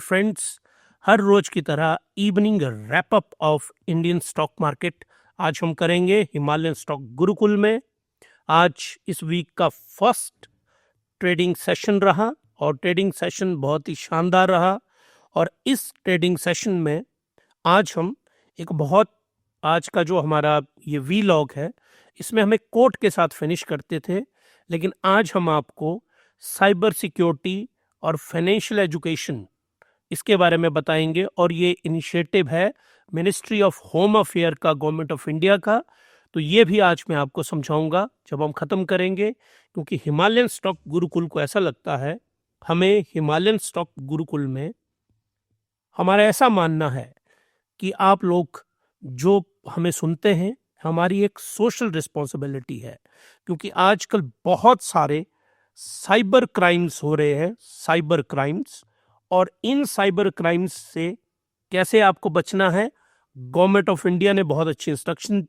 Friends, हर रोज की तरह evening wrap up of Indian stock market आज हम करेंगे हिमालयन स्टॉक गुरुकुल में। आज इस वीक का फर्स्ट ट्रेडिंग सेशन रहा और ट्रेडिंग सेशन बहुत ही शानदार रहा। और इस ट्रेडिंग सेशन में आज हम आज का जो हमारा ये वीलॉग है इसमें हम एक कोट के साथ फिनिश करते थे, लेकिन आज हम आपको साइबर सिक्योरिटी और फाइनेंशियल एजुकेशन इसके बारे में बताएंगे। और ये इनिशिएटिव है मिनिस्ट्री ऑफ होम अफेयर का, गवर्नमेंट ऑफ इंडिया का। तो ये भी आज मैं आपको समझाऊंगा जब हम ख़त्म करेंगे, क्योंकि हिमालयन स्टॉक गुरुकुल को ऐसा लगता है, हमें हिमालयन स्टॉक गुरुकुल में हमारा ऐसा मानना है कि आप लोग जो हमें सुनते हैं, हमारी एक सोशल रिस्पॉन्सिबिलिटी है, क्योंकि आजकल बहुत सारे साइबर क्राइम्स हो रहे हैं, साइबर क्राइम्स। और इन साइबर क्राइम्स से कैसे आपको बचना है, गवर्नमेंट ऑफ इंडिया ने बहुत अच्छी इंस्ट्रक्शन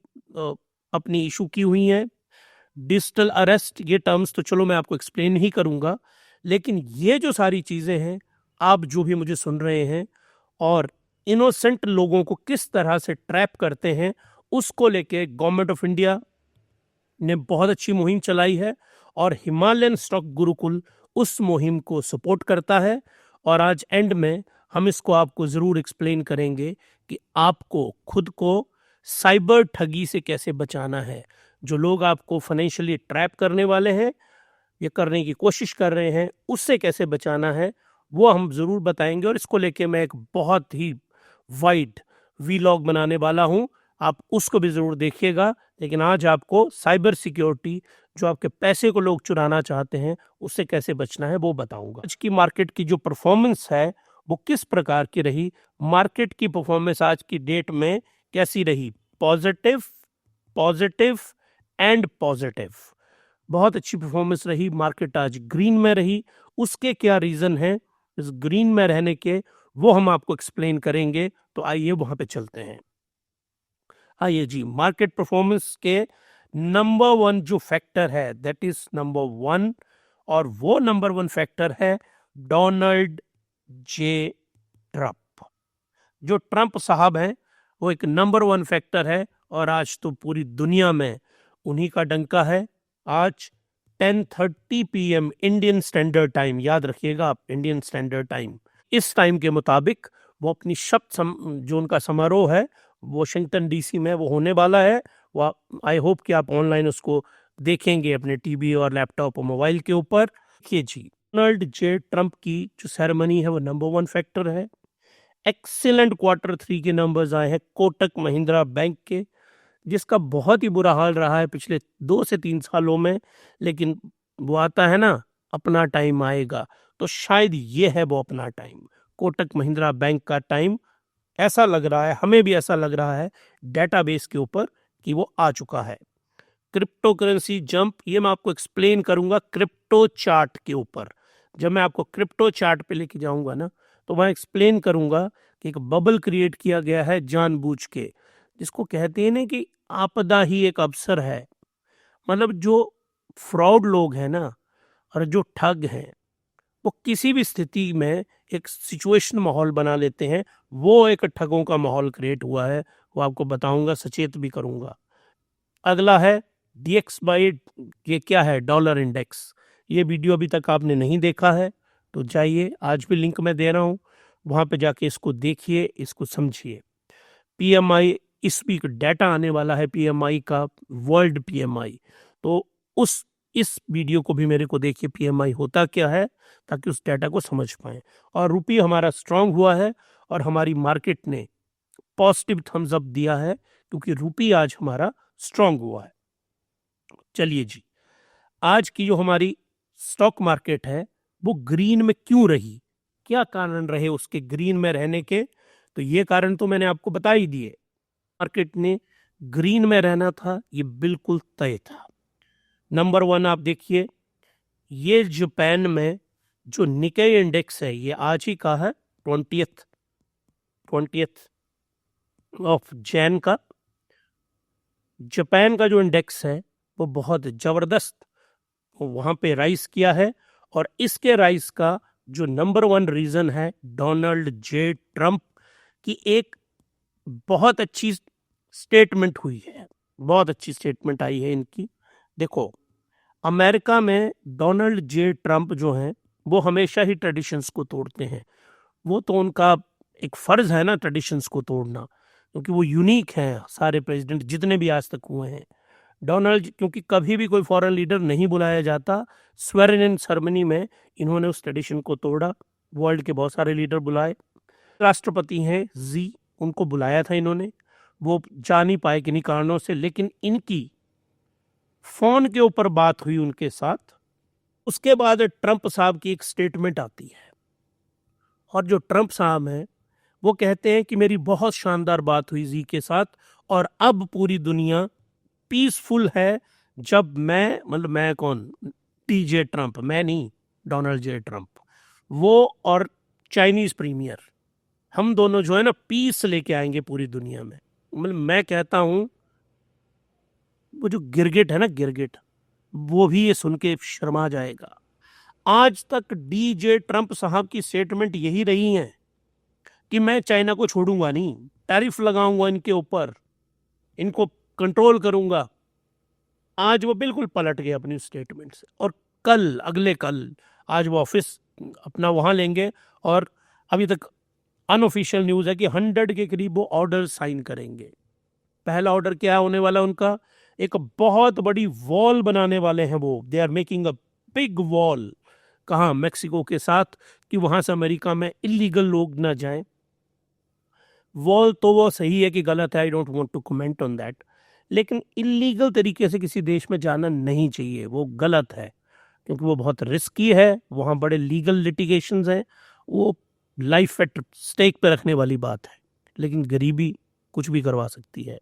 अपनी इशू की हुई हैं। डिजिटल अरेस्ट, ये टर्म्स तो चलो मैं आपको एक्सप्लेन ही करूंगा, लेकिन ये जो सारी चीज़ें हैं, आप जो भी मुझे सुन रहे हैं और इनोसेंट लोगों को किस तरह से ट्रैप करते हैं, उसको लेके गवर्नमेंट ऑफ इंडिया ने बहुत अच्छी मुहिम चलाई है और हिमालयन स्टॉक गुरुकुल उस मुहिम को सपोर्ट करता है। और आज एंड में हम इसको आपको ज़रूर एक्सप्लेन करेंगे कि आपको खुद को साइबर ठगी से कैसे बचाना है। जो लोग आपको फाइनेंशियली ट्रैप करने वाले हैं, ये करने की कोशिश कर रहे हैं, उससे कैसे बचाना है वो हम ज़रूर बताएंगे। और इसको लेके मैं एक बहुत ही वाइड वीलॉग बनाने वाला हूँ, आप उसको भी ज़रूर देखिएगा। लेकिन आज आपको साइबर सिक्योरिटी, जो आपके पैसे को लोग चुराना चाहते हैं, उससे कैसे बचना है वो बताऊंगा। आज की मार्केट की जो परफॉर्मेंस है वो किस प्रकार की रही, मार्केट की परफॉर्मेंस आज की डेट में कैसी रही, पॉजिटिव, पॉजिटिव एंड पॉजिटिव। बहुत अच्छी परफॉर्मेंस रही, मार्केट आज ग्रीन में रही। उसके क्या रीज़न है इस ग्रीन में रहने के, वो हम आपको एक्सप्लेन करेंगे। तो आइए वहाँ पे चलते हैं। आइए जी, मार्केट परफॉर्मेंस के नंबर वन जो फैक्टर है, दैट इज नंबर वन, और वो नंबर वन फैक्टर है डोनाल्ड जे ट्रंप। जो ट्रंप साहब हैं वो एक नंबर वन फैक्टर है और आज तो पूरी दुनिया में उन्हीं का डंका है। आज 10:30 PM इंडियन स्टैंडर्ड टाइम, याद रखिएगा आप, इंडियन स्टैंडर्ड टाइम, इस टाइम के मुताबिक वो अपनी जो उनका समारोह है वॉशिंगटन DC में वो होने वाला है। वो आई होप कि आप ऑनलाइन उसको देखेंगे अपने टीवी और लैपटॉप और मोबाइल के ऊपर। देखिए जी, डोनाल्ड जे ट्रंप की जो सेरेमनी है वो नंबर वन फैक्टर है। एक्सीलेंट Q3 के नंबर्स आए हैं कोटक महिंद्रा बैंक के, जिसका बहुत ही बुरा हाल रहा है पिछले 2 से 3 सालों में। लेकिन वो आता है ना, अपना टाइम आएगा, तो शायद ये है वो अपना टाइम, कोटक महिंद्रा बैंक का टाइम। ऐसा लग रहा है, हमें भी ऐसा लग रहा है डेटाबेस के ऊपर कि वो आ चुका है। क्रिप्टो करेंसी जंप, ये मैं आपको एक्सप्लेन करूंगा क्रिप्टो चार्ट के ऊपर। जब मैं आपको क्रिप्टो चार्ट पे लेके जाऊंगा ना, तो वहाँ एक्सप्लेन करूंगा कि एक बबल क्रिएट किया गया है जानबूझ के, जिसको कहते हैं ना कि आपदा ही एक अवसर है। मतलब जो फ्रॉड लोग हैं ना और जो ठग हैं, वो किसी भी स्थिति में एक सिचुएशन माहौल बना लेते हैं। वो एक ठगों का माहौल क्रिएट हुआ है, वो आपको बताऊंगा, सचेत भी करूंगा। अगला है DXY, ये क्या है, डॉलर इंडेक्स। ये वीडियो अभी तक आपने नहीं देखा है तो जाइए, आज भी लिंक मैं दे रहा हूँ, वहाँ पे जाके इसको देखिए, इसको समझिए। PMI इस वीक डाटा आने वाला है पीएमआई का, वर्ल्ड पीएमआई। तो उस इस वीडियो को भी मेरे को देखिए, पीएमआई होता क्या है, ताकि उस डाटा को समझ पाएं। और रुपये हमारा स्ट्रांग हुआ है और हमारी मार्केट ने पॉजिटिव थम्स अप दिया है, क्योंकि रुपये आज हमारा स्ट्रांग हुआ है। चलिए जी, आज की जो हमारी स्टॉक मार्केट है वो ग्रीन में क्यों रही, क्या कारण रहे उसके ग्रीन में रहने के, तो ये कारण तो मैंने आपको बता ही दिए। मार्केट ने ग्रीन में रहना था, ये बिल्कुल तय था। नंबर 1 आप देखिए, ये जापान में जो निकेई इंडेक्स है, ये आज ही का है 20th ऑफ जैन का। जापान का जो इंडेक्स है वो बहुत जबरदस्त वहां पे राइज किया है, और इसके राइज का जो नंबर 1 रीजन है, डोनाल्ड जे ट्रंप की एक बहुत अच्छी स्टेटमेंट हुई है, बहुत अच्छी स्टेटमेंट आई है इनकी। देखो, अमेरिका में डोनाल्ड जे ट्रंप जो हैं वो हमेशा ही ट्रेडिशंस को तोड़ते हैं। वो तो उनका एक फर्ज है ना ट्रेडिशंस को तोड़ना, क्योंकि वो यूनिक हैं सारे प्रेसिडेंट जितने भी आज तक हुए हैं। डोनाल्ड, क्योंकि कभी भी कोई फॉरेन लीडर नहीं बुलाया जाता, स्वेरिंग इन सेरेमनी में इन्होंने उस ट्रेडिशन को तोड़ा। वर्ल्ड के बहुत सारे लीडर बुलाए, राष्ट्रपति हैं जी, उनको बुलाया था इन्होंने, वो जा नहीं पाए किन्हीं कारणों से, लेकिन इनकी फोन के ऊपर बात हुई उनके साथ। उसके बाद ट्रंप साहब की एक स्टेटमेंट आती है, और जो ट्रंप साहब हैं वो कहते हैं कि मेरी बहुत शानदार बात हुई जी के साथ, और अब पूरी दुनिया पीसफुल है। जब मैं कौन, टीजे ट्रंप, मैं नहीं, डोनाल्ड जे ट्रंप, वो और चाइनीज प्रीमियर, हम दोनों जो है ना पीस लेके आएंगे पूरी दुनिया में। मैं कहता हूं, वो जो गिरगिट है ना, गिरगिट, वो भी ये सुन के शर्मा जाएगा। आज तक डीजे ट्रंप साहब की स्टेटमेंट यही रही है कि मैं चाइना को छोड़ूंगा नहीं, टैरिफ लगाऊंगा इनके ऊपर, इनको कंट्रोल करूंगा। आज वो बिल्कुल पलट गए अपनी स्टेटमेंट से, और अगले कल आज वो ऑफिस अपना वहां लेंगे, और अभी तक अनऑफिशियल न्यूज है कि 100 के करीब वो ऑर्डर साइन करेंगे। पहला ऑर्डर क्या होने वाला उनका, एक बहुत बड़ी वॉल बनाने वाले हैं वो। They are making a big wall, कहाँ, मेक्सिको के साथ, कि वहां से अमेरिका में इलीगल लोग ना जाएं। वॉल तो वो सही है कि गलत है, I don't want to comment on that, लेकिन इलीगल तरीके से किसी देश में जाना नहीं चाहिए, वो गलत है, क्योंकि वो बहुत रिस्की है, वहाँ बड़े लीगल लिटिगेशंस हैं, वो लाइफ एट स्टेक पे रखने वाली बात है। लेकिन गरीबी कुछ भी करवा सकती है।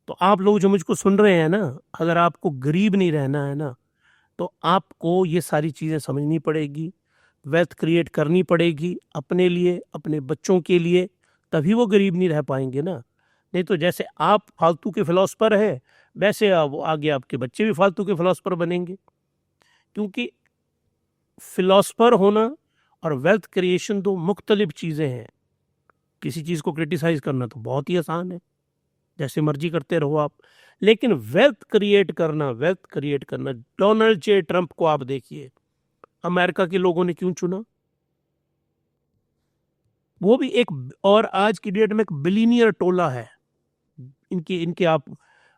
तो आप लोग जो मुझको सुन रहे हैं ना, अगर आपको गरीब नहीं रहना है ना, तो आपको ये सारी चीज़ें समझनी पड़ेगी, वेल्थ क्रिएट करनी पड़ेगी अपने लिए, अपने बच्चों के लिए, तभी वो गरीब नहीं रह पाएंगे ना। नहीं तो जैसे आप फालतू के फिलोसफर हैं, वैसे वो आगे आपके बच्चे भी फालतू के फिलोसफर बनेंगे। क्योंकि फिलोसफर होना और वेल्थ क्रिएशन दो मुख्तलिफ चीज़ें हैं। किसी चीज़ को क्रिटिसाइज करना तो बहुत ही आसान है, जैसे मर्जी करते रहो आप, लेकिन वेल्थ क्रिएट करना, डोनाल्ड जे ट्रंप को आप देखिए, अमेरिका के लोगों ने क्यों चुना, वो भी एक, और आज की डेट में एक बिलीनियर टोला है इनके इनके आप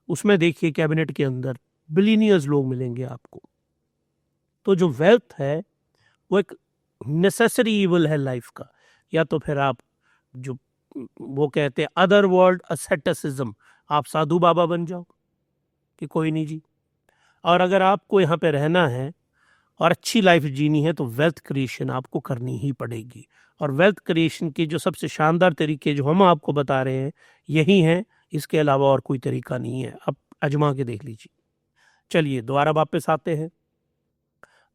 उसमें देखिए, कैबिनेट के अंदर बिलीनियर्स लोग मिलेंगे आपको। तो जो वेल्थ है वो एक नेसेसरी इवल है लाइफ का, या तो फिर आप जो वो कहते हैं अदर वर्ल्ड असेटिसिज्म, आप साधु बाबा बन जाओ कि कोई नहीं जी। और अगर आपको यहाँ पे रहना है और अच्छी लाइफ जीनी है, तो वेल्थ क्रिएशन आपको करनी ही पड़ेगी। और वेल्थ क्रिएशन के जो सबसे शानदार तरीके जो हम आपको बता रहे हैं यही हैं, इसके अलावा और कोई तरीका नहीं है, आप आजमा के देख लीजिए। चलिए दोबारा वापस आते हैं।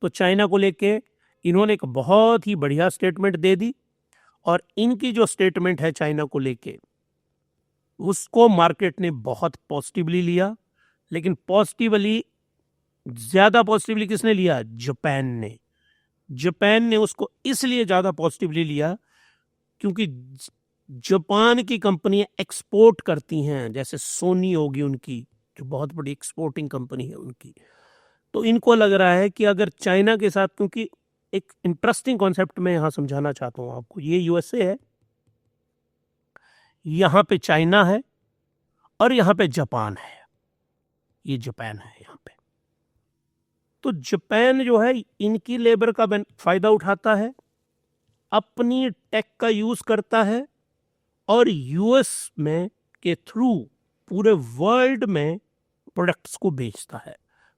तो चाइना को लेके इन्होंने एक बहुत ही बढ़िया स्टेटमेंट दे दी, और इनकी जो स्टेटमेंट है चाइना को लेके, उसको मार्केट ने बहुत पॉजिटिवली लिया। लेकिन ज्यादा पॉजिटिवली किसने लिया, जापान ने उसको इसलिए ज्यादा पॉजिटिवली लिया क्योंकि जापान की कंपनियां एक्सपोर्ट करती हैं, जैसे सोनी होगी उनकी, जो बहुत बड़ी एक्सपोर्टिंग कंपनी है उनकी। तो इनको लग रहा है कि अगर चाइना के साथ, क्योंकि एक इंटरेस्टिंग कॉन्सेप्ट मैं यहां समझाना चाहता हूं आपको, ये यूएसए है, यहां पे चाइना है, और यहाँ पे जापान है, ये जापान है यहाँ पे। तो जापान जो है इनकी लेबर का फायदा उठाता है, अपनी टेक का यूज करता है और यूएस में के थ्रू पूरे वर्ल्ड में प्रोडक्ट्स को बेचता है।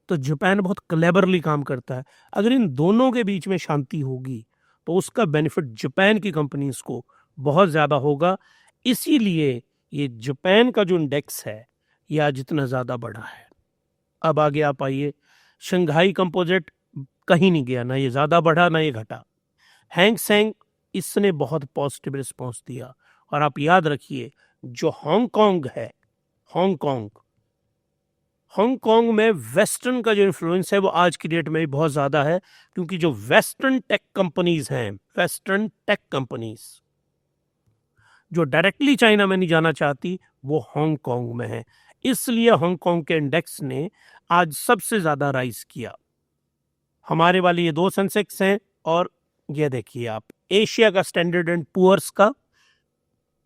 तो जापान बहुत क्लेवरली काम करता है। अगर इन दोनों के बीच में शांति होगी तो उसका बेनिफिट जापान की कंपनीज को बहुत ज़्यादा होगा। इसीलिए ये जापान का जो इंडेक्स है ये आज इतना ज़्यादा बढ़ा है। अब आगे आप आइए, शंघाई कंपोजिट कहीं नहीं गया, ना ये ज़्यादा बढ़ा ना ये घटा। हैंग सेंग इसने बहुत पॉजिटिव रिस्पॉन्स दिया। और आप याद रखिए जो हांगकांग है, हांगकांग में वेस्टर्न का जो इन्फ्लुएंस है वो आज की डेट में भी बहुत ज़्यादा है, क्योंकि जो वेस्टर्न टेक कंपनीज हैं, वेस्टर्न टेक कंपनीज जो डायरेक्टली चाइना में नहीं जाना चाहती वो हांगकांग में है। इसलिए हांगकांग के इंडेक्स ने आज सबसे ज़्यादा राइज किया। हमारे वाले ये दो सेंसेक्स हैं और ये देखिए आप एशिया का स्टैंडर्ड एंड पुअर्स का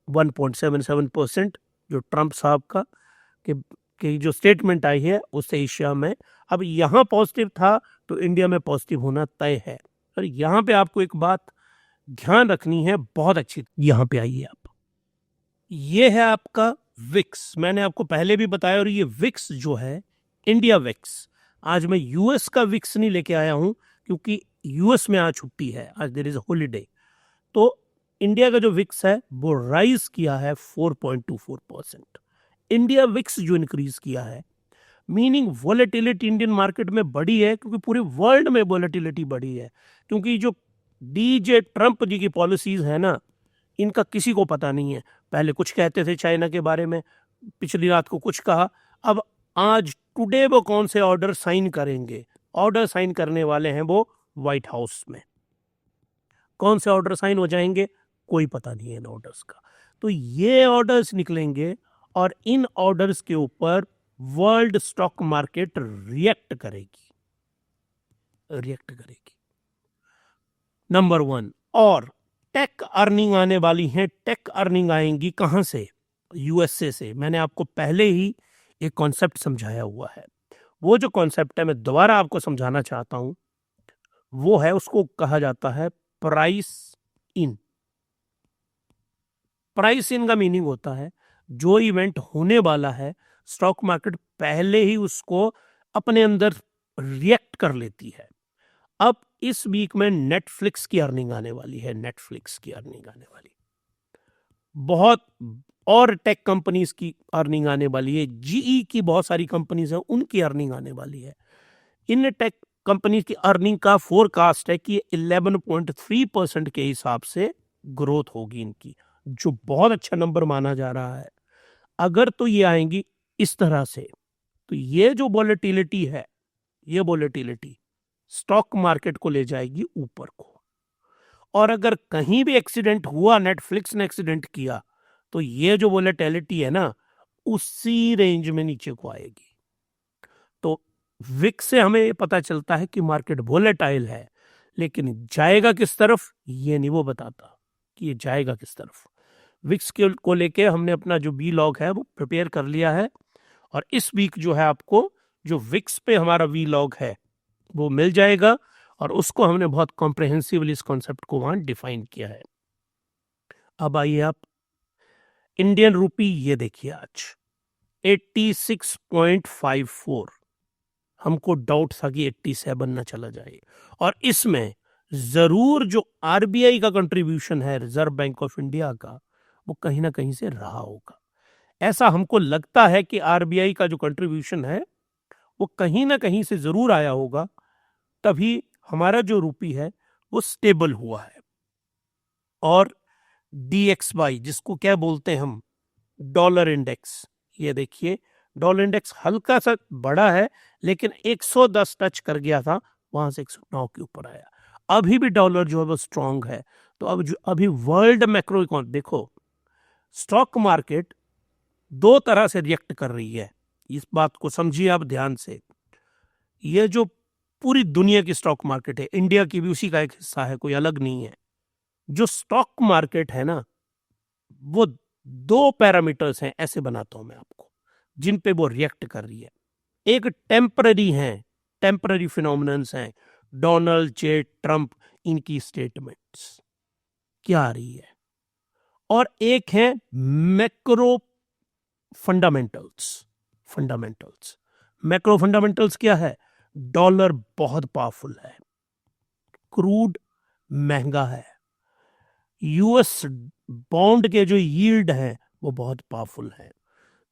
1.77%, जो ट्रंप साहब का कि जो स्टेटमेंट आई है उससे एशिया में अब यहाँ पॉजिटिव था तो इंडिया में पॉजिटिव होना तय है। और यहाँ पे आपको एक बात ध्यान रखनी है बहुत अच्छी, यहाँ पे आइए आप, ये है आपका विक्स। मैंने आपको पहले भी बताया, और ये विक्स जो है इंडिया विक्स। आज मैं यूएस का विक्स नहीं लेके आया हूं क्योंकि यूएस में आज छुट्टी है, आज देयर इज अ हॉलीडे। तो इंडिया का जो विक्स है वो राइज किया है 4.24%। इंडिया विक्स जो इंक्रीज किया है, मीनिंग वॉलेटिलिटी इंडियन मार्केट में बढ़ी है, क्योंकि पूरे वर्ल्ड में वॉलेटिलिटी बढ़ी है। क्योंकि जो डीजे ट्रंप जी की पॉलिसीज है ना, इनका किसी को पता नहीं है। पहले कुछ कहते थे चाइना के बारे में, पिछली रात को कुछ कहा, अब आज टुडे वो कौन से ऑर्डर साइन करेंगे, ऑर्डर साइन करने वाले हैं वो व्हाइट हाउस में। कौन से ऑर्डर साइन हो जाएंगे कोई पता नहीं है इन ऑर्डर्स का। तो ये ऑर्डर्स निकलेंगे और इन ऑर्डर्स के ऊपर वर्ल्ड स्टॉक मार्केट रिएक्ट करेगी। नंबर 1। और टेक अर्निंग आने वाली हैं। टेक अर्निंग आएंगी कहां से? यूएसए से। मैंने आपको पहले ही एक कॉन्सेप्ट समझाया हुआ है। वो जो कॉन्सेप्ट है मैं दोबारा आपको समझाना चाहता हूं, वो है, उसको कहा जाता है प्राइस इन। प्राइस इन का मीनिंग होता है जो इवेंट होने वाला है स्टॉक मार्केट पहले ही उसको अपने अंदर रिएक्ट कर लेती है। अब इस वीक में नेटफ्लिक्स की अर्निंग आने वाली है, नेटफ्लिक्स की अर्निंग आने वाली, बहुत और टेक कंपनीज की अर्निंग आने वाली है, जीई की बहुत सारी कंपनीज हैं उनकी अर्निंग आने वाली है। इन टेक कंपनी की अर्निंग का फोरकास्ट है कि 11.3% के हिसाब से ग्रोथ होगी इनकी, जो बहुत अच्छा नंबर माना जा रहा है। अगर तो ये आएंगी इस तरह से तो ये जो वॉलेटिलिटी है, ये वॉलेटिलिटी स्टॉक मार्केट को ले जाएगी ऊपर को। और अगर कहीं भी एक्सीडेंट हुआ, नेटफ्लिक्स ने एक्सीडेंट किया, तो ये जो वॉलेटिलिटी है ना उसी रेंज में नीचे को आएगी। तो विक्स से हमें ये पता चलता है कि मार्केट वोलेटाइल है, लेकिन जाएगा किस तरफ ये नहीं वो बताता कि ये जाएगा किस तरफ। विक्स को लेके हमने अपना जो वी लॉग है वो प्रिपेयर कर लिया है, और इस वीक जो है आपको जो विक्स पे हमारा वी लॉग है वो मिल जाएगा, और उसको हमने बहुत कॉम्प्रिहेंसिवली इस कॉन्सेप्ट को वहां डिफाइन किया है। अब आइए आप इंडियन रूपी, ये देखिए आज 86.54, हमको डाउट था कि 87 ना चला जाए, और इसमें जरूर जो आरबीआई का कंट्रीब्यूशन है, रिजर्व बैंक ऑफ इंडिया का, वो कहीं ना कहीं से रहा होगा। ऐसा हमको लगता है कि आरबीआई का जो कंट्रीब्यूशन है वो कहीं ना कहीं से जरूर आया होगा, तभी हमारा जो रूपी है वो स्टेबल हुआ है। और DXY जिसको क्या बोलते हैं हम, डॉलर इंडेक्स, ये देखिए डॉलर इंडेक्स हल्का सा बड़ा है लेकिन 110 टच कर गया था, वहां से 109 के ऊपर आया। अभी भी डॉलर जो है वो स्ट्रांग है। तो अभी वर्ल्ड मैक्रो इकोनॉमी देखो, स्टॉक मार्केट दो तरह से रिएक्ट कर रही है, इस बात को समझिए आप ध्यान से। ये जो पूरी दुनिया की स्टॉक मार्केट है, इंडिया की भी उसी का एक हिस्सा है, कोई अलग नहीं है। जो स्टॉक मार्केट है ना वो दो पैरामीटर्स हैं, ऐसे बनाता हूं मैं आपको। जिन पे वो रिएक्ट कर रही है। एक टेम्पररी हैं, टेम्पररी फिनोमिनन्स हैं, डोनाल्ड जे ट्रंप, इनकी स्टेटमेंट्स क्या आ रही है, और एक है macro fundamentals. Fundamentals, macro fundamentals क्या है? डॉलर बहुत पावरफुल है, क्रूड महंगा है, यूएस बॉन्ड के जो यील्ड है वो बहुत पावरफुल है।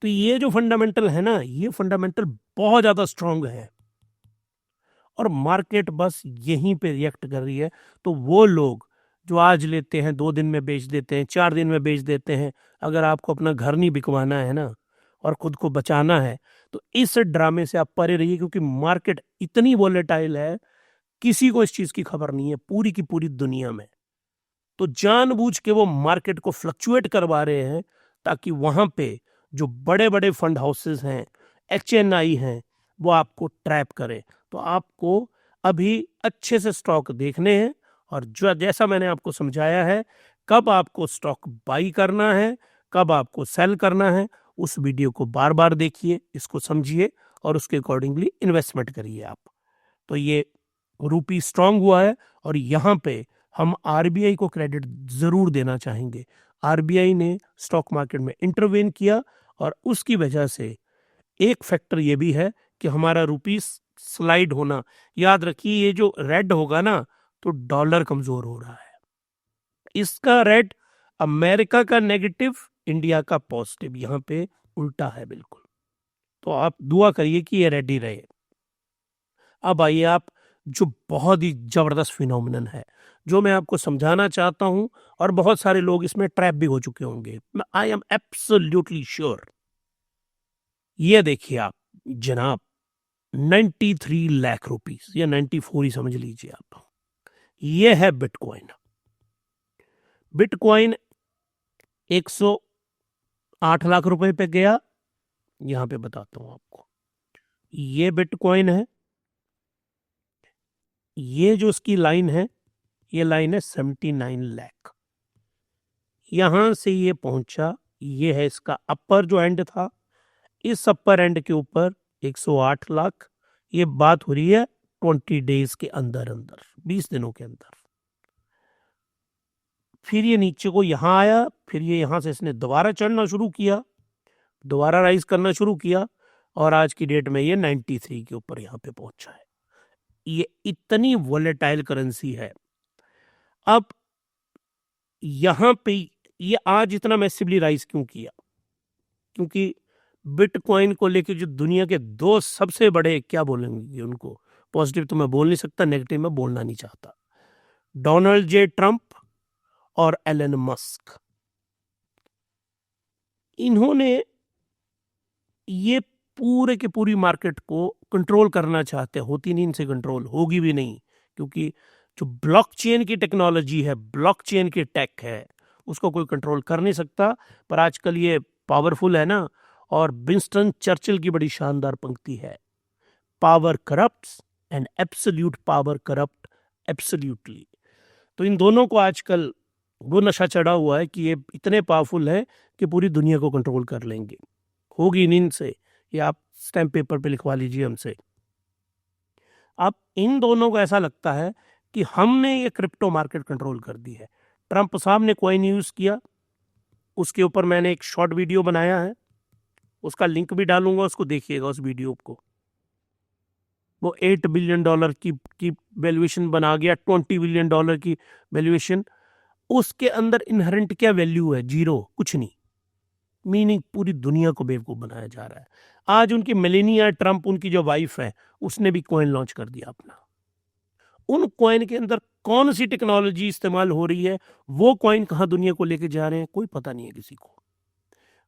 तो ये जो फंडामेंटल है ना, ये फंडामेंटल बहुत ज्यादा स्ट्रांग है, और मार्केट बस यहीं पे रिएक्ट कर रही है। तो वो लोग जो आज लेते हैं 2 दिन में बेच देते हैं, 4 दिन में बेच देते हैं, अगर आपको अपना घर नहीं बिकवाना है ना और खुद को बचाना है, तो इस ड्रामे से आप परे रहिए, क्योंकि मार्केट इतनी वोलेटाइल है, किसी को इस चीज की खबर नहीं है पूरी की पूरी दुनिया में। तो जानबूझ के वो मार्केट को फ्लक्चुएट करवा रहे हैं, ताकि वहां पे जो बड़े बड़े फंड हाउसेस हैं, HNI हैं, वो आपको ट्रैप करें। तो आपको अभी अच्छे से स्टॉक देखने हैं, और जो जैसा मैंने आपको समझाया है, कब आपको स्टॉक बाई करना है, कब आपको सेल करना है, उस वीडियो को बार बार देखिए, इसको समझिए, और उसके अकॉर्डिंगली इन्वेस्टमेंट करिए आप। तो ये रूपी स्ट्रांग हुआ है, और यहाँ पे हम RBI को क्रेडिट जरूर देना चाहेंगे। RBI ने स्टॉक मार्केट में इंटरवेन किया, और उसकी वजह से एक फैक्टर ये भी है कि हमारा रूपी स्लाइड होना, याद रखिए ये जो रेड होगा ना, तो डॉलर कमजोर हो रहा है। इसका रेड अमेरिका का नेगेटिव, इंडिया का पॉजिटिव, यहां पे उल्टा है बिल्कुल। तो आप दुआ करिए कि ये रेड ही रहे। अब आइए आप, जो बहुत ही जबरदस्त फिनोमिनन है, जो मैं आपको समझाना चाहता हूं, और बहुत सारे लोग इसमें ट्रैप भी हो चुके होंगे, आई एम एब्सोल्युटली श्योर। ये देखिए आप जनाब, 93 लाख रुपीस, या 94 ही समझ लीजिए आप, ये है बिटकॉइन। बिटकॉइन 108 लाख रुपए पे गया, यहां पे बताता हूं आपको, ये बिटकॉइन है, ये जो उसकी लाइन है, ये लाइन है 79 लाख, यहां से ये पहुंचा, ये है इसका अपर जो एंड था, इस अपर एंड के ऊपर 108 लाख। ये बात हो रही है 20 डेज के अंदर अंदर, 20 दिनों के अंदर। फिर ये नीचे को यहां आया, फिर ये यहां से इसने दोबारा चढ़ना शुरू किया, दोबारा राइज करना शुरू किया, और आज की डेट में ये 93 के ऊपर यहां पे पहुंचा है। ये इतनी वोलेटाइल करेंसी है। अब यहां पे ये आज इतना मैसिवली राइज क्यों किया? क्योंकि बिटकॉइन को लेकर जो दुनिया के 2 सबसे बड़े, क्या बोलेंगे उनको, पॉजिटिव तो मैं बोल नहीं सकता, नेगेटिव मैं बोलना नहीं चाहता, डोनाल्ड जे ट्रंप और एलन मस्क, इन्होंने ये पूरे के पूरी मार्केट को कंट्रोल करना चाहते, होती नहीं इनसे कंट्रोल, होगी भी नहीं, क्योंकि जो ब्लॉकचेन की टेक्नोलॉजी है, ब्लॉकचेन की टेक है, उसको कोई कंट्रोल कर नहीं सकता। पर आजकल ये पावरफुल है ना, और विंस्टन चर्चिल की बड़ी शानदार पंक्ति है, power corrupts and absolute power corrupt absolutely. तो इन दोनों को आजकल वो नशा चढ़ा हुआ है कि ये इतने पावरफुल है कि पूरी दुनिया को कंट्रोल कर लेंगे, होगी नहीं इनसे। ये आप स्टैम्प पेपर पे लिखवा लीजिए हमसे। अब इन दोनों को ऐसा लगता है कि हमने ये क्रिप्टो मार्केट कंट्रोल कर दी है। ट्रंप साहब ने कॉइन यूज किया, उसके ऊपर मैंने एक शॉर्ट वीडियो बनाया है, उसका लिंक भी डालूंगा, उसको देखिएगा उस वीडियो को। वो $8 बिलियन की वैल्यूएशन बना गया, $20 बिलियन की वैल्यूएशन। उसके अंदर इनहेरेंट क्या वैल्यू है? जीरो, कुछ नहीं। मीनिंग पूरी दुनिया को बेवकूफ बनाया जा रहा है। आज उनकी मेलेनिया ट्रंप, उनकी जो वाइफ है, उसने भी कॉइन लॉन्च कर दिया अपना। उन कॉइन के अंदर कौन सी टेक्नोलॉजी इस्तेमाल हो रही है, वो कॉइन कहां दुनिया को लेके जा रहे हैं, कोई पता नहीं है किसी को।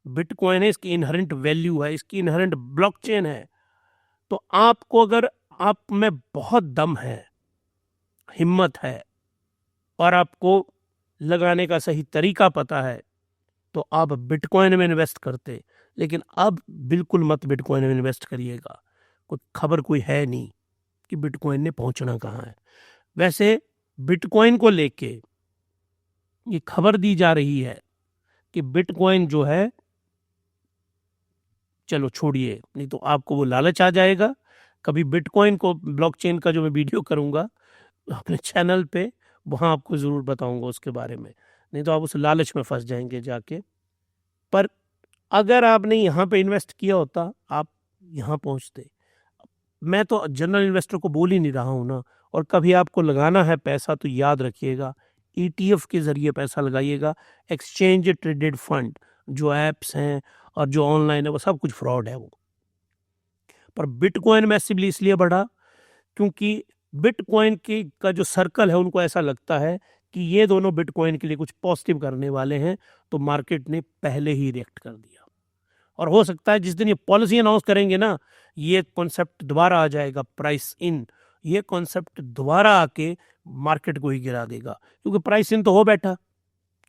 बिटकॉइन है, इसकी इनहेरेंट वैल्यू है, इसकी इनहेरेंट ब्लॉकचेन है। तो आपको अगर आप में बहुत दम है, हिम्मत है, और आपको लगाने का सही तरीका पता है, तो आप बिटकॉइन में इन्वेस्ट करते। लेकिन अब बिल्कुल मत बिटकॉइन में इन्वेस्ट करिएगा, कोई खबर कोई है नहीं कि बिटकॉइन ने पहुंचना कहाँ है। वैसे बिटकॉइन को लेके ये खबर दी जा रही है कि बिटकॉइन जो है चलो छोड़िए, नहीं तो आपको वो लालच आ जाएगा। कभी बिटकॉइन को, ब्लॉकचेन का जो मैं वीडियो करूँगा अपने चैनल पे, वहाँ आपको ज़रूर बताऊँगा उसके बारे में, नहीं तो आप उस लालच में फंस जाएंगे जाके। पर अगर आपने यहाँ पे इन्वेस्ट किया होता, आप यहाँ पहुँचते। मैं तो जनरल इन्वेस्टर को बोल ही नहीं रहा हूँ ना। और कभी आपको लगाना है पैसा तो याद रखिएगा, ईटीएफ के ज़रिए पैसा लगाइएगा। एक्सचेंज ट्रेडेड फंड जो ऐप्स हैं और जो ऑनलाइन है, वो सब कुछ फ्रॉड है वो। पर बिटकॉइन मैसिवली इसलिए बढ़ा क्योंकि बिटकॉइन की का जो सर्कल है, उनको ऐसा लगता है कि ये दोनों बिटकॉइन के लिए कुछ पॉजिटिव करने वाले हैं, तो मार्केट ने पहले ही रिएक्ट कर दिया। और हो सकता है जिस दिन ये पॉलिसी अनाउंस करेंगे ना, ये कॉन्सेप्ट दोबारा आ जाएगा, प्राइस इन। ये कॉन्सेप्ट दोबारा आके मार्केट को ही गिरा देगा, क्योंकि प्राइस इन तो हो बैठा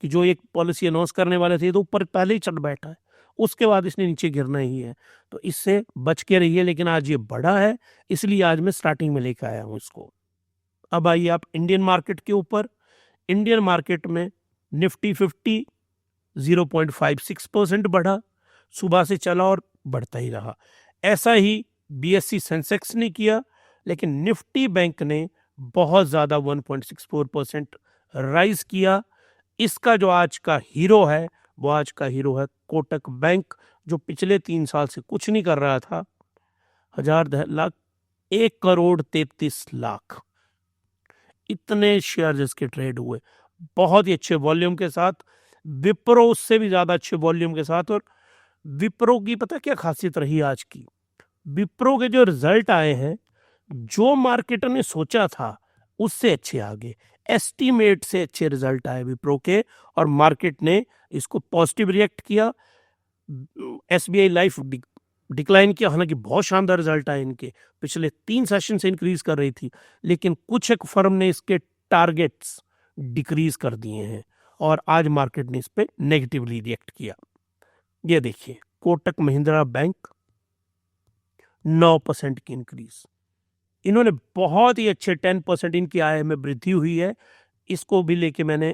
कि जो एक पॉलिसी अनाउंस करने वाले थे तो ऊपर पहले ही चढ़ बैठा है, उसके बाद इसने नीचे गिरना ही है। तो इससे बच के रहिए। लेकिन आज ये बढ़ा है, इसलिए आज मैं स्टार्टिंग में लेकर आया हूँ इसको। अब आइए आप इंडियन मार्केट के ऊपर। इंडियन मार्केट में निफ्टी 50 0.56% बढ़ा, सुबह से चला और बढ़ता ही रहा। ऐसा ही बीएससी सेंसेक्स ने किया, लेकिन निफ्टी बैंक ने बहुत ज़्यादा 1.64% राइज किया। इसका जो आज का हीरो है, वो आज का हीरो है कोटक बैंक, जो पिछले 3 साल से कुछ नहीं कर रहा था। 1,00,000 1,33,00,000 इतने शेयर जिसके ट्रेड हुए, बहुत ही अच्छे वॉल्यूम के साथ। विप्रो उससे भी ज़्यादा अच्छे वॉल्यूम के साथ। और विप्रो की पता क्या खासियत रही आज की? विप्रो के जो रिजल्ट आए हैं, जो मार्केटर ने सोचा था उससे अच्छे आगे, एस्टीमेट से अच्छे रिजल्ट आए विप्रो के, और मार्केट ने इसको पॉजिटिव रिएक्ट किया। एसबीआई लाइफ डिक्लाइन किया, हालांकि बहुत शानदार रिजल्ट आए इनके, पिछले 3 सेशन से इंक्रीज कर रही थी, लेकिन कुछ एक फर्म ने इसके टारगेट्स डिक्रीज कर दिए हैं और आज मार्केट ने इस पे नेगेटिवली रिएक्ट किया। ये देखिए, कोटक महिंद्रा बैंक 9% की इंक्रीज, इन्होंने बहुत ही अच्छे 10% इनकी आय में वृद्धि हुई है। इसको भी लेके मैंने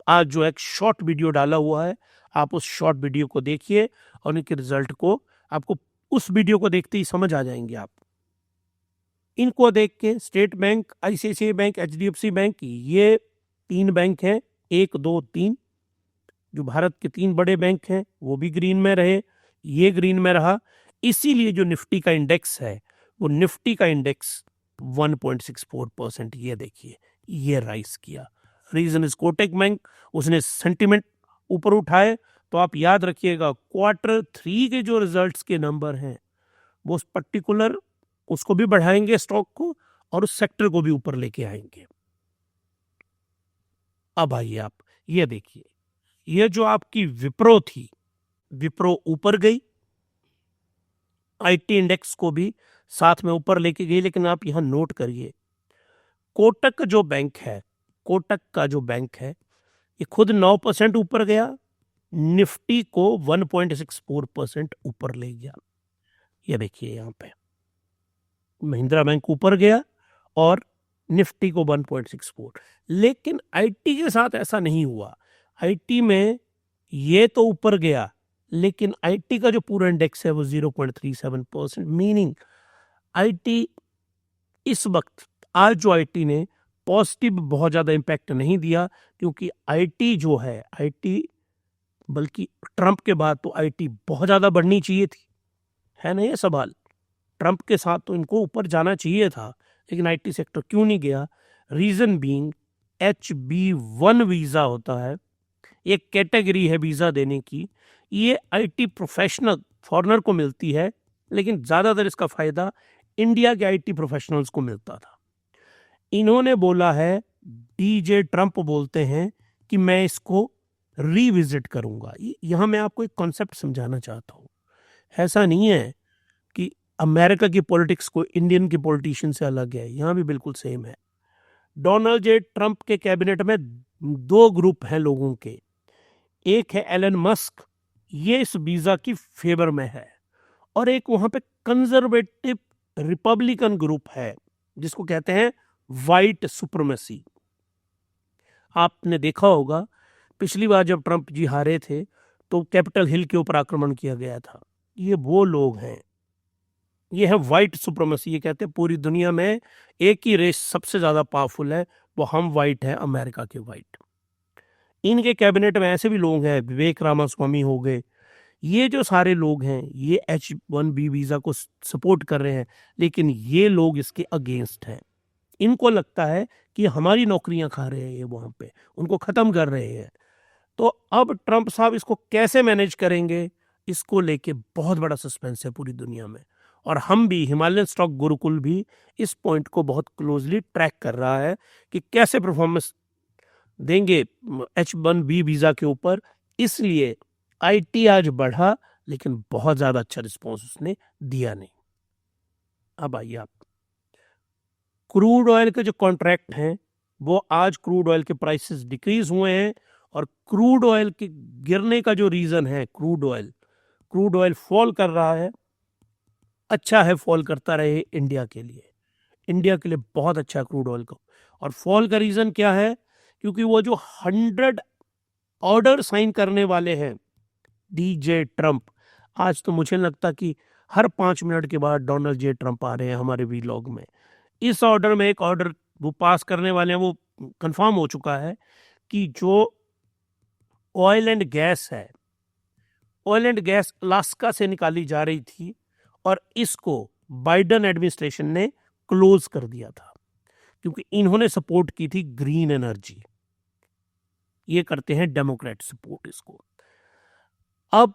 आज जो एक शॉर्ट वीडियो डाला हुआ है, आप उस शॉर्ट वीडियो को देखिए और इनके रिजल्ट को, आपको उस वीडियो को देखते ही समझ आ जाएंगे आप। इनको देख के state bank, ICICI bank, HDFC bank, ये 3 बैंक हैं, 1, 2, 3, जो भारत के 3 बड़े बैंक हैं, वो भी ग्रीन में रहे, ये ग्रीन में रहा। इसीलिए जो निफ्टी का इंडेक्स है, वो निफ्टी का इंडेक्स 1.64%, ये देखिए, ये राइज किया। रीजन इज कोटक बैंक, उसने सेंटिमेंट ऊपर उठाए। तो आप याद रखिएगा, Q3 के जो रिजल्ट्स के नंबर हैं, वो उस पर्टिकुलर उसको भी बढ़ाएंगे स्टॉक को, और उस सेक्टर को भी ऊपर लेके आएंगे। अब आइए आप ये देखिए, ये जो आपकी विप्रो थी, विप्रो ऊपर गई, आईटी इंडेक्स को भी साथ में ऊपर लेके गई। लेकिन आप यहां नोट करिए, कोटक जो बैंक है, कोटक का जो बैंक है, ये खुद 9% ऊपर गया, निफ्टी को 1.64% ऊपर ले गया। ये देखिए यहां पे महिंद्रा बैंक ऊपर गया और निफ्टी को 1.64। लेकिन आईटी के साथ ऐसा नहीं हुआ। आईटी में ये तो ऊपर गया, लेकिन आईटी का जो पूरा इंडेक्स है वो 0.37%, मीनिंग आईटी इस वक्त, आज जो आईटी ने पॉजिटिव बहुत ज़्यादा इम्पैक्ट नहीं दिया, क्योंकि आईटी जो है, आईटी बल्कि ट्रंप के बाद तो आईटी बहुत ज़्यादा बढ़नी चाहिए थी, है ना ये सवाल। ट्रंप के साथ तो इनको ऊपर जाना चाहिए था, लेकिन आईटी सेक्टर क्यों नहीं गया? रीज़न बीइंग HB1 वीज़ा होता है, एक कैटेगरी है वीज़ा देने की, ये आईटी प्रोफेशनल फॉरेनर को मिलती है, लेकिन ज़्यादातर इसका फ़ायदा इंडिया के आईटी प्रोफेशनल्स को मिलता था। इन्होंने बोला है, डीजे ट्रंप बोलते हैं कि मैं इसको रीविजिट करूंगा। यहाँ मैं आपको एक कॉन्सेप्ट समझाना चाहता हूँ। ऐसा नहीं है कि अमेरिका की पॉलिटिक्स को इंडियन की पॉलिटिशियन से अलग है, यहाँ भी बिल्कुल सेम है। डोनाल्ड जे ट्रंप के कैबिनेट में 2 ग्रुप हैं लोगों के, एक है एलन मस्क, ये इस वीज़ा की फेवर में है, और एक वहाँ पे कंजर्वेटिव रिपब्लिकन ग्रुप है, जिसको कहते हैं वाइट सुप्रीमेसी। आपने देखा होगा पिछली बार जब ट्रंप जी हारे थे, तो कैपिटल हिल के ऊपर आक्रमण किया गया था, ये वो लोग हैं, ये है वाइट सुप्रीमेसी। ये कहते हैं पूरी दुनिया में एक ही रेस सबसे ज्यादा पावरफुल है, वो हम वाइट हैं, अमेरिका के वाइट। इनके कैबिनेट में ऐसे भी लोग हैं, विवेक रामास्वामी हो गए, ये जो सारे लोग हैं ये H1B वीजा को सपोर्ट कर रहे हैं, लेकिन ये लोग इसके अगेंस्ट हैं। इनको लगता है कि हमारी नौकरियां खा रहे हैं ये वहां पे, उनको खत्म कर रहे हैं। तो अब ट्रंप साहब इसको कैसे मैनेज करेंगे, इसको लेके बहुत बड़ा सस्पेंस है पूरी दुनिया में। और हम भी, हिमालयन स्टॉक गुरुकुल भी इस पॉइंट को बहुत क्लोजली ट्रैक कर रहा है कि कैसे परफॉर्मेंस देंगे H1B वीजा के ऊपर। इसलिए IT आज बढ़ा, लेकिन बहुत ज्यादा अच्छा रिस्पॉन्स उसने दिया नहीं। अब आइए आप, क्रूड ऑयल के जो कॉन्ट्रैक्ट हैं वो आज क्रूड ऑयल के प्राइसेस डिक्रीज हुए हैं, और क्रूड ऑयल के गिरने का जो रीजन है, क्रूड ऑयल फॉल कर रहा है। अच्छा है फॉल करता रहे इंडिया के लिए, इंडिया के लिए बहुत अच्छा है क्रूड ऑयल को। और फॉल का रीजन क्या है, क्योंकि वो जो 100 ऑर्डर साइन करने वाले हैं DJ ट्रंप, आज तो मुझे लगता कि हर 5 मिनट के बाद डोनाल्ड J ट्रंप आ रहे हैं हमारे वीलॉग में। इस ऑर्डर में एक ऑर्डर वो पास करने वाले हैं, वो कंफर्म हो चुका है कि जो ऑयल एंड गैस है, ऑयल एंड गैस अलास्का से निकाली जा रही थी, और इसको बाइडन एडमिनिस्ट्रेशन ने क्लोज कर दिया था, क्योंकि इन्होंने सपोर्ट की थी ग्रीन एनर्जी। ये करते हैं डेमोक्रेट सपोर्ट इसको। अब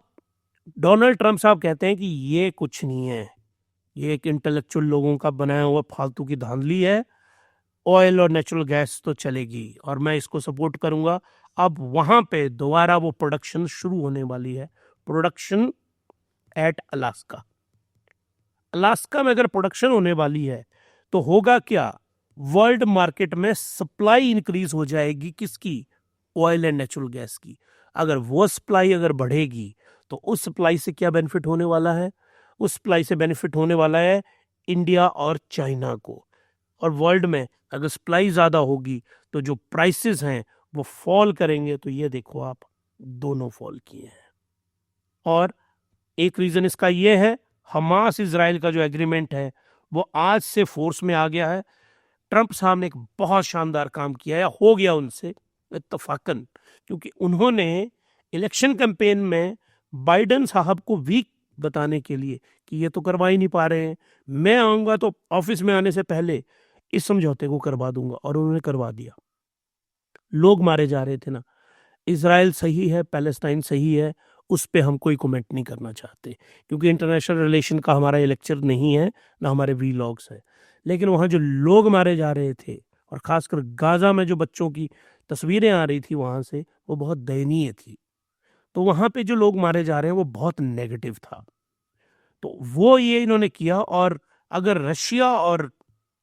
डोनाल्ड ट्रंप साहब कहते हैं कि ये कुछ नहीं है, ये एक इंटेलेक्चुअल लोगों का बनाया हुआ फालतू की धांधली है, ऑयल और नेचुरल गैस तो चलेगी और मैं इसको सपोर्ट करूंगा। अब वहां पे दोबारा वो प्रोडक्शन शुरू होने वाली है, प्रोडक्शन एट अलास्का। अलास्का में अगर प्रोडक्शन होने वाली है तो होगा क्या, वर्ल्ड मार्केट में सप्लाई इंक्रीज हो जाएगी, किसकी, ऑयल एंड नेचुरल गैस की। अगर वो सप्लाई अगर बढ़ेगी तो उस सप्लाई से क्या बेनिफिट होने वाला है, उस सप्लाई से बेनिफिट होने वाला है इंडिया और चाइना को। और वर्ल्ड में अगर सप्लाई ज्यादा होगी तो जो प्राइसेस हैं वो फॉल करेंगे। तो ये देखो आप, दोनों फॉल किए हैं। और एक रीजन इसका ये है, हमास इजराइल का जो एग्रीमेंट है वो आज से फोर्स में आ गया है। ट्रंप साहब ने एक बहुत शानदार काम किया है, हो गया उनसे इत्तफाकन, क्योंकि उन्होंने इलेक्शन कैंपेन में बाइडन साहब को वीक बताने के लिए कि ये तो करवा ही नहीं पा रहे हैं, मैं आऊंगा तो ऑफिस में आने से पहले इस समझौते को करवा दूंगा, और उन्होंने करवा दिया। लोग मारे जा रहे थे ना, इजराइल सही है, पैलेस्टाइन सही है, उस पर हम कोई कमेंट नहीं करना चाहते, क्योंकि इंटरनेशनल रिलेशन का हमारा ये लेक्चर नहीं है, ना हमारे वीलॉग्स है। लेकिन वहाँ जो लोग मारे जा रहे थे, और खासकर गाजा में जो बच्चों की तस्वीरें आ रही थी वहाँ से, वो बहुत दयनीय थी। तो वहाँ पे जो लोग मारे जा रहे हैं वो बहुत नेगेटिव था। तो वो ये इन्होंने किया। और अगर रशिया और,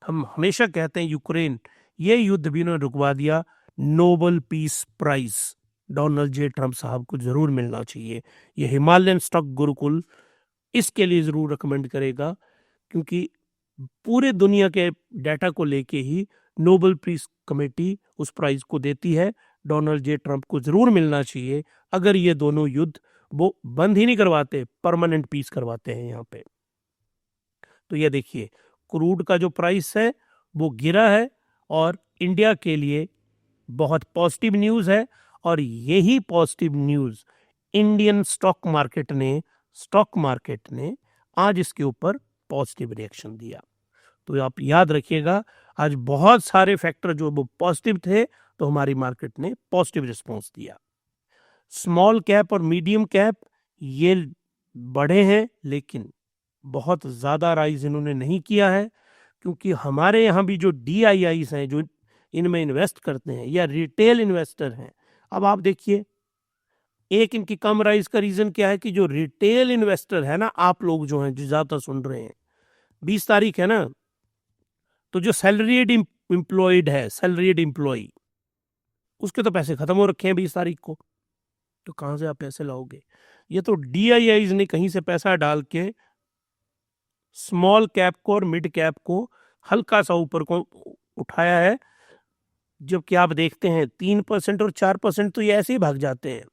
हम हमेशा कहते हैं यूक्रेन, ये युद्ध भी इन्होंने रुकवा दिया, Nobel peace prize Donald J Trump साहब को जरूर मिलना चाहिए। ये हिमालयन स्टॉक गुरुकुल इसके लिए जरूर रिकमेंड करेगा, क्योंकि पूरे दुनिया के डाटा को लेके ही नोबल पीस कमेटी उस प्राइज को देती है। डोनाल्ड J ट्रंप को जरूर मिलना चाहिए, अगर ये दोनों युद्ध वो बंद ही नहीं करवाते, परमानेंट पीस करवाते हैं यहाँ पे। तो ये देखिए, क्रूड का जो प्राइस है वो गिरा है, और इंडिया के लिए बहुत पॉजिटिव न्यूज़ है। और यही positive news Indian stock market ने आज इसके ऊपर पॉजिटिव रिएक्शन दिया। तो आप याद रखिएगा, आज बहुत सारे फैक्टर जो वो पॉजिटिव थे, तो हमारी मार्केट ने पॉजिटिव रिस्पॉन्स दिया। स्मॉल कैप और मीडियम कैप ये बढ़े हैं, लेकिन बहुत ज़्यादा राइज इन्होंने नहीं किया है, क्योंकि हमारे यहाँ भी जो DIIs हैं, जो इनमें इन्वेस्ट करते हैं या रिटेल इन्वेस्टर हैं, अब आप देखिए, एक इनकी कम राइज का रीज़न क्या है कि जो रिटेल इन्वेस्टर है ना, आप लोग जो हैं, जो ज़्यादा सुन रहे हैं, 20 तारीख है ना, तो जो सैलरीड एम्प्लॉयड है, सैलरीड एम्प्लॉय, उसके तो पैसे खत्म हो रखे हैं 20 तारीख को। तो कहाँ से आप पैसे लाओगे? ये तो DIIs ने कहीं से पैसा डाल के स्मॉल कैप को और मिड कैप को हल्का सा ऊपर को उठाया है, जबकि आप देखते हैं 3% और 4% तो ये ऐसे ही भाग जाते हैं।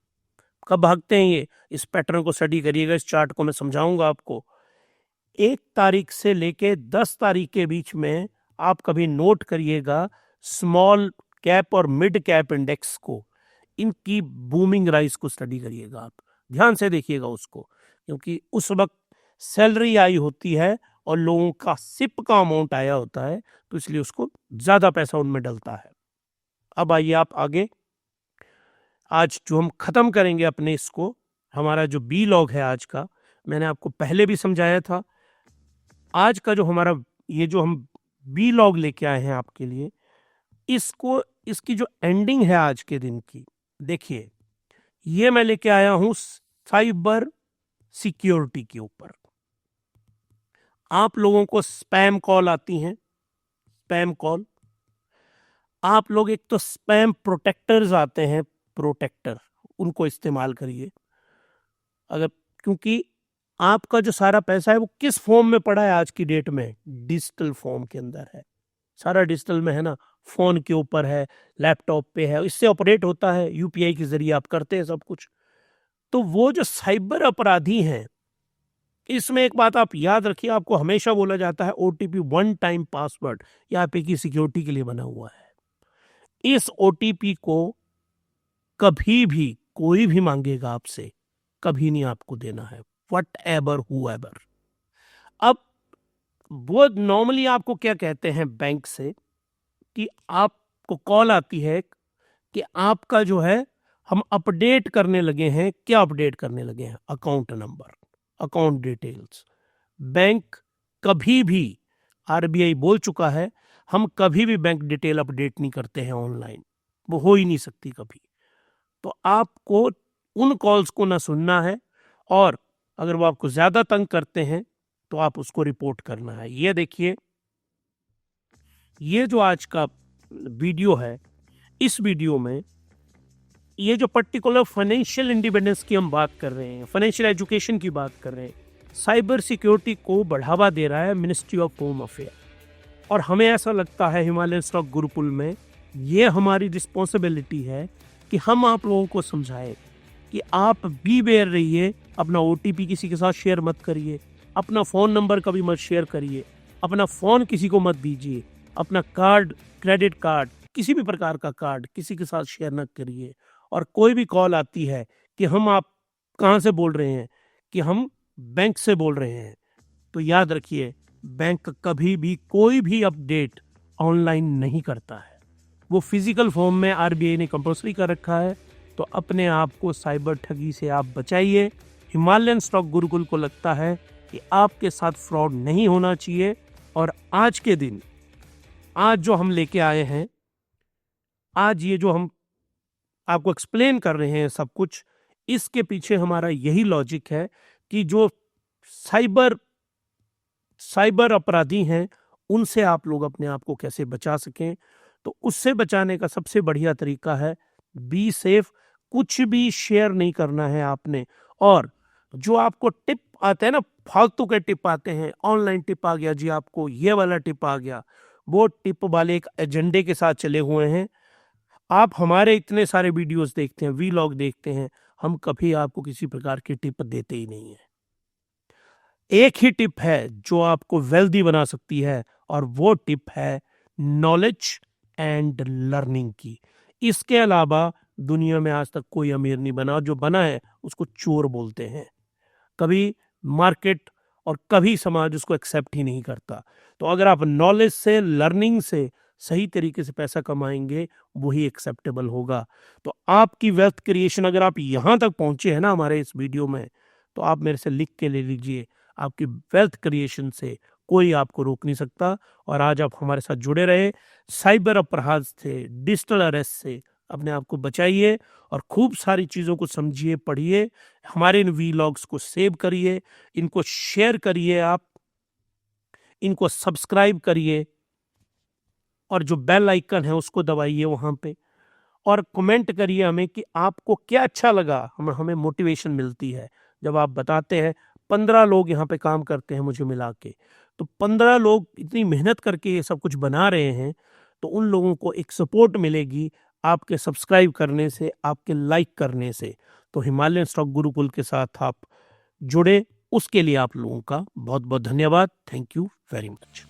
कब भागते हैं ये, इस पैटर्न को स्टडी करिएगा, इस चार्ट को मैं समझाऊंगा आपको। 1 तारीख से लेके 10 तारीख के बीच में आप कभी नोट करिएगा स्मॉल कैप और मिड कैप इंडेक्स को, इनकी बूमिंग राइज को स्टडी करिएगा आप, ध्यान से देखिएगा उसको, क्योंकि उस वक्त सैलरी आई होती है और लोगों का सिप का अमाउंट आया होता है, तो इसलिए उसको ज्यादा पैसा उनमें डलता है। अब आइए आप आगे, आज जो हम खत्म करेंगे अपने इसको, हमारा जो बी लॉग है आज का, मैंने आपको पहले भी समझाया था। आज का जो हमारा ये जो हम बी लॉग लेके आए हैं आपके लिए, इसको इसकी जो एंडिंग है आज के दिन की, देखिए ये मैं लेके आया हूं साइबर सिक्योरिटी के ऊपर। आप लोगों को स्पैम कॉल आती हैं, स्पैम कॉल, आप लोग एक तो स्पैम प्रोटेक्टर्स आते हैं, प्रोटेक्टर, उनको इस्तेमाल करिए। अगर, क्योंकि आपका जो सारा पैसा है वो किस फॉर्म में पड़ा है आज की डेट में, डिजिटल फॉर्म के अंदर है, सारा डिजिटल में है ना, फोन के ऊपर है, लैपटॉप पे है, इससे ऑपरेट होता है, यूपीआई के जरिए आप करते हैं सब कुछ। तो वो जो साइबर अपराधी हैं, इसमें एक बात आप याद रखिए, आपको हमेशा बोला जाता है ओटीपी वन टाइम पासवर्ड, ये आपकी सिक्योरिटी के लिए बना हुआ है। इस ओटीपी को कभी भी कोई भी मांगेगा आपसे, कभी नहीं आपको देना है, वट एवर हुएवर। अब वो नॉर्मली आपको क्या कहते हैं बैंक से, कि आपको कॉल आती है कि आपका जो है हम अपडेट करने लगे हैं, क्या अपडेट करने लगे हैं, account number, account details. Bank कभी भी, आरबीआई बोल चुका है, हम कभी भी बैंक डिटेल अपडेट नहीं करते हैं ऑनलाइन, वो हो ही नहीं सकती कभी। तो आपको उन कॉल्स को ना सुनना है, और अगर वो आपको ज्यादा तंग करते हैं तो आप उसको रिपोर्ट करना है। ये देखिए, ये जो आज का वीडियो है, इस वीडियो में ये जो पर्टिकुलर फाइनेंशियल इंडिपेंडेंस की हम बात कर रहे हैं, फाइनेंशियल एजुकेशन की बात कर रहे हैं, साइबर सिक्योरिटी को बढ़ावा दे रहा है मिनिस्ट्री ऑफ होम अफेयर। और हमें ऐसा लगता है हिमालयन स्टॉक गुरुकुल में ये हमारी रिस्पॉन्सिबिलिटी है कि हम आप लोगों को समझाएं कि आप बी वेयर रहिए, अपना ओटीपी किसी के साथ शेयर मत करिए, अपना फ़ोन नंबर कभी मत शेयर करिए, अपना फ़ोन किसी को मत दीजिए, अपना कार्ड, क्रेडिट कार्ड, किसी भी प्रकार का कार्ड किसी के साथ शेयर न करिए। और कोई भी कॉल आती है कि हम, आप कहाँ से बोल रहे हैं, कि हम बैंक से बोल रहे हैं, तो याद रखिए बैंक कभी भी कोई भी अपडेट ऑनलाइन नहीं करता है, वो फिजिकल फॉर्म में आरबीआई ने कंपल्सरी कर रखा है। तो अपने आप को साइबर ठगी से आप बचाइए। हिमालयन स्टॉक गुरुकुल को लगता है कि आपके साथ फ्रॉड नहीं होना चाहिए। और आज के दिन, आज जो हम लेके आए हैं, आज ये जो हम आपको एक्सप्लेन कर रहे हैं सब कुछ, इसके पीछे हमारा यही लॉजिक है कि जो साइबर अपराधी हैं, उनसे आप लोग अपने आप को कैसे बचा सकें। तो उससे बचाने का सबसे बढ़िया तरीका है बी सेफ, कुछ भी शेयर नहीं करना है आपने। और जो आपको टिप आते हैं ना, फालतू के टिप आते हैं, ऑनलाइन टिप आ गया जी, आपको ये वाला टिप आ गया, वो टिप वाले एक एजेंडे के साथ चले हुए हैं। आप हमारे इतने सारे वीडियोस देखते हैं, वीलॉग देखते हैं, हम कभी आपको किसी प्रकार की टिप देते ही नहीं है। एक ही टिप है जो आपको वेल्दी बना सकती है, और वो टिप है नॉलेज एंड लर्निंग की। इसके अलावा दुनिया में आज तक कोई अमीर नहीं बना, जो बना है उसको चोर बोलते हैं। कभी मार्केट और कभी समाज उसको एक्सेप्ट ही नहीं करता। तो अगर आप नॉलेज से, लर्निंग से सही तरीके से पैसा कमाएंगे, वही एक्सेप्टेबल होगा। तो आपकी वेल्थ क्रिएशन, अगर आप यहाँ तक पहुंचे हैं ना हमारे इस वीडियो में, तो आप मेरे से लिख के ले लीजिए, आपकी वेल्थ क्रिएशन से कोई आपको रोक नहीं सकता। और आज आप हमारे साथ जुड़े रहे, साइबर अपराध से, डिजिटल अरेस्ट से अपने आप को बचाइए, और खूब सारी चीज़ों को समझिए, पढ़िए, हमारे इन वीलॉग्स को सेव करिए, इनको शेयर करिए, आप इनको सब्सक्राइब करिए, और जो बेल आइकन है उसको दबाइए वहाँ पे, और कमेंट करिए हमें कि आपको क्या अच्छा लगा। हमें मोटिवेशन मिलती है जब आप बताते हैं। 15 लोग यहाँ पे काम करते हैं मुझे मिला के, तो 15 लोग इतनी मेहनत करके ये सब कुछ बना रहे हैं, तो उन लोगों को एक सपोर्ट मिलेगी आपके सब्सक्राइब करने से, आपके लाइक करने से। तो हिमालयन स्टॉक गुरुकुल के साथ आप जुड़े, उसके लिए आप लोगों का बहुत बहुत धन्यवाद। Thank you very much.